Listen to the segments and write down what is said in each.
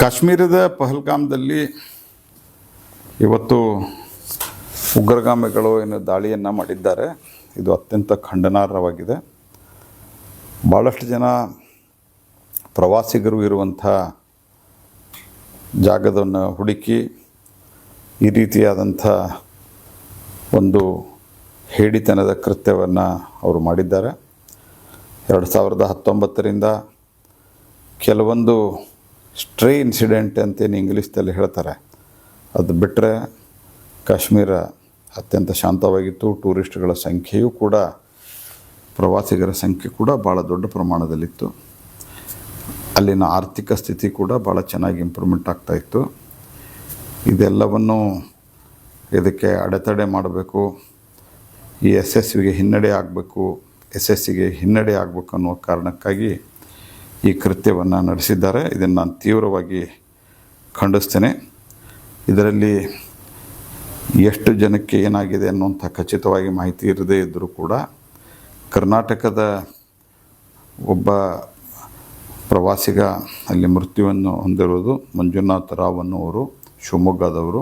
ಕಾಶ್ಮೀರದ ಪಹಲ್ಗಾಮ್ದಲ್ಲಿ ಇವತ್ತು ಉಗ್ರಗಾಮಿಗಳು ಏನು ದಾಳಿಯನ್ನು ಮಾಡಿದ್ದಾರೆ. ಇದು ಅತ್ಯಂತ ಖಂಡನಾರ್ಹವಾಗಿದೆ. ಭಾಳಷ್ಟು ಜನ ಪ್ರವಾಸಿಗರು ಇರುವಂಥ ಜಾಗವನ್ನು ಹುಡುಕಿ ಈ ರೀತಿಯಾದಂಥ ಒಂದು ಹೇಡಿತನದ ಕೃತ್ಯವನ್ನು ಅವರು ಮಾಡಿದ್ದಾರೆ. 2019ರಿಂದ ಕೆಲವೊಂದು ಸ್ಟ್ರೇ ಇನ್ಸಿಡೆಂಟ್ ಅಂತೇನು ಇಂಗ್ಲೀಷ್ದಲ್ಲಿ ಹೇಳ್ತಾರೆ, ಅದು ಬಿಟ್ಟರೆ ಕಾಶ್ಮೀರ ಅತ್ಯಂತ ಶಾಂತವಾಗಿತ್ತು. ಟೂರಿಸ್ಟ್ಗಳ ಸಂಖ್ಯೆಯೂ ಕೂಡ, ಪ್ರವಾಸಿಗರ ಸಂಖ್ಯೆ ಕೂಡ ಭಾಳ ದೊಡ್ಡ ಪ್ರಮಾಣದಲ್ಲಿತ್ತು. ಅಲ್ಲಿನ ಆರ್ಥಿಕ ಸ್ಥಿತಿ ಕೂಡ ಭಾಳ ಚೆನ್ನಾಗಿ ಇಂಪ್ರೂವ್ಮೆಂಟ್ ಆಗ್ತಾಯಿತ್ತು. ಇದೆಲ್ಲವನ್ನು ಇದಕ್ಕೆ ಅಡೆತಡೆ ಮಾಡಬೇಕು, ಈ ಯಶಸ್ವಿಗೆ ಹಿನ್ನಡೆ ಆಗಬೇಕು, ಯಶಸ್ಸಿಗೆ ಹಿನ್ನಡೆ ಆಗಬೇಕು ಅನ್ನೋ ಕಾರಣಕ್ಕಾಗಿ ಈ ಕೃತ್ಯವನ್ನು ನಡೆಸಿದ್ದಾರೆ. ಇದನ್ನು ನಾನು ತೀವ್ರವಾಗಿ ಖಂಡಿಸ್ತೇನೆ. ಇದರಲ್ಲಿ ಎಷ್ಟು ಜನಕ್ಕೆ ಏನಾಗಿದೆ ಅನ್ನುವಂಥ ಖಚಿತವಾಗಿ ಮಾಹಿತಿ ಇರದೇ ಇದ್ದರೂ ಕೂಡ ಕರ್ನಾಟಕದ ಒಬ್ಬ ಪ್ರವಾಸಿಗ ಅಲ್ಲಿ ಮೃತ್ಯುವನ್ನು ಹೊಂದಿರುವುದು, ಮಂಜುನಾಥ್ ರಾವ್ ಅನ್ನುವರು, ಶಿವಮೊಗ್ಗದವರು.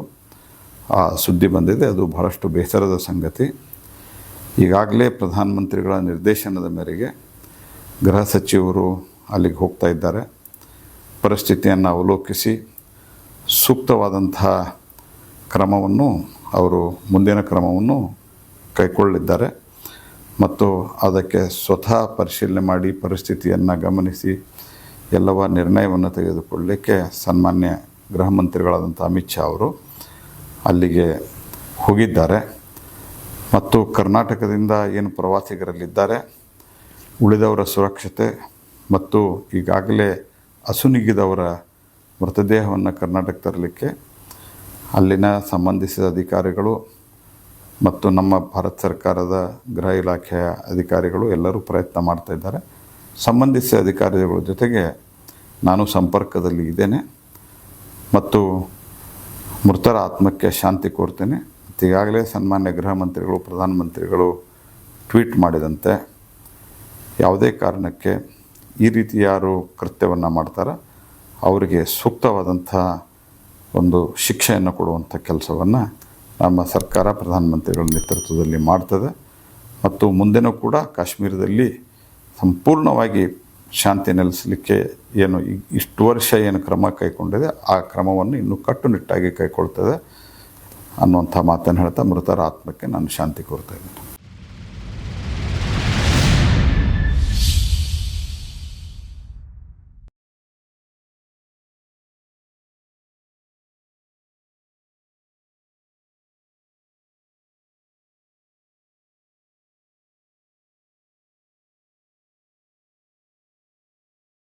ಆ ಸುದ್ದಿ ಬಂದಿದೆ. ಅದು ಬಹಳಷ್ಟು ಬೇಸರದ ಸಂಗತಿ. ಈಗಾಗಲೇ ಪ್ರಧಾನಮಂತ್ರಿಗಳ ನಿರ್ದೇಶನದ ಮೇರೆಗೆ ಗೃಹ ಸಚಿವರು ಅಲ್ಲಿಗೆ ಹೋಗ್ತಾ ಇದ್ದಾರೆ. ಪರಿಸ್ಥಿತಿಯನ್ನು ಅವಲೋಕಿಸಿ ಸೂಕ್ತವಾದಂತಹ ಕ್ರಮವನ್ನು ಅವರು ಮುಂದಿನ ಕ್ರಮವನ್ನು ಕೈಗೊಳ್ಳಲಿದ್ದಾರೆ ಮತ್ತು ಅದಕ್ಕೆ ಸ್ವತಃ ಪರಿಶೀಲನೆ ಮಾಡಿ ಪರಿಸ್ಥಿತಿಯನ್ನು ಗಮನಿಸಿ ಎಲ್ಲವ ನಿರ್ಣಯವನ್ನು ತೆಗೆದುಕೊಳ್ಳಲಿಕ್ಕೆ ಸನ್ಮಾನ್ಯ ಗೃಹ ಮಂತ್ರಿಗಳಾದಂಥ ಅಮಿತ್ ಶಾ ಅವರು ಅಲ್ಲಿಗೆ ಹೋಗಿದ್ದಾರೆ. ಮತ್ತು ಕರ್ನಾಟಕದಿಂದ ಏನು ಪ್ರವಾಸಿಗರಲ್ಲಿದ್ದಾರೆ ಉಳಿದವರ ಸುರಕ್ಷತೆ ಮತ್ತು ಈಗಾಗಲೇ ಅಸುನೀಗಿದವರ ಮೃತದೇಹವನ್ನು ಕರ್ನಾಟಕ ತರಲಿಕ್ಕೆ ಅಲ್ಲಿನ ಸಂಬಂಧಿಸಿದ ಅಧಿಕಾರಿಗಳು ಮತ್ತು ನಮ್ಮ ಭಾರತ ಸರ್ಕಾರದ ಗೃಹ ಇಲಾಖೆಯ ಅಧಿಕಾರಿಗಳು ಎಲ್ಲರೂ ಪ್ರಯತ್ನ ಮಾಡ್ತಾಯಿದ್ದಾರೆ. ಸಂಬಂಧಿಸಿದ ಅಧಿಕಾರಿಗಳ ಜೊತೆಗೆ ನಾನು ಸಂಪರ್ಕದಲ್ಲಿ ಇದ್ದೇನೆ ಮತ್ತು ಮೃತರ ಆತ್ಮಕ್ಕೆ ಶಾಂತಿ ಕೋರ್ತೇನೆ. ಈಗಾಗಲೇ ಸನ್ಮಾನ್ಯ ಗೃಹ ಮಂತ್ರಿಗಳು, ಪ್ರಧಾನಮಂತ್ರಿಗಳು ಟ್ವೀಟ್ ಮಾಡಿದಂತೆ ಯಾವುದೇ ಕಾರಣಕ್ಕೆ ಈ ರೀತಿ ಯಾರು ಕೃತ್ಯವನ್ನು ಮಾಡ್ತಾರೋ ಅವರಿಗೆ ಸೂಕ್ತವಾದಂಥ ಒಂದು ಶಿಕ್ಷೆಯನ್ನು ಕೊಡುವಂಥ ಕೆಲಸವನ್ನು ನಮ್ಮ ಸರ್ಕಾರ ಪ್ರಧಾನಮಂತ್ರಿಗಳ ನೇತೃತ್ವದಲ್ಲಿ ಮಾಡ್ತದೆ. ಮತ್ತು ಮುಂದೆನೂ ಕೂಡ ಕಾಶ್ಮೀರದಲ್ಲಿ ಸಂಪೂರ್ಣವಾಗಿ ಶಾಂತಿ ನೆಲೆಸಲಿಕ್ಕೆ ಏನು ಇಷ್ಟು ವರ್ಷ ಏನು ಕ್ರಮ ಕೈಗೊಂಡಿದೆ ಆ ಕ್ರಮವನ್ನು ಇನ್ನೂ ಕಟ್ಟುನಿಟ್ಟಾಗಿ ಕೈಗೊಳ್ತದೆ ಅನ್ನುವಂಥ ಮಾತನ್ನು ಹೇಳ್ತಾ ಮೃತರ ಆತ್ಮಕ್ಕೆ ನಾನು ಶಾಂತಿ ಕೋರ್ತಾ ಇದ್ದೀನಿ.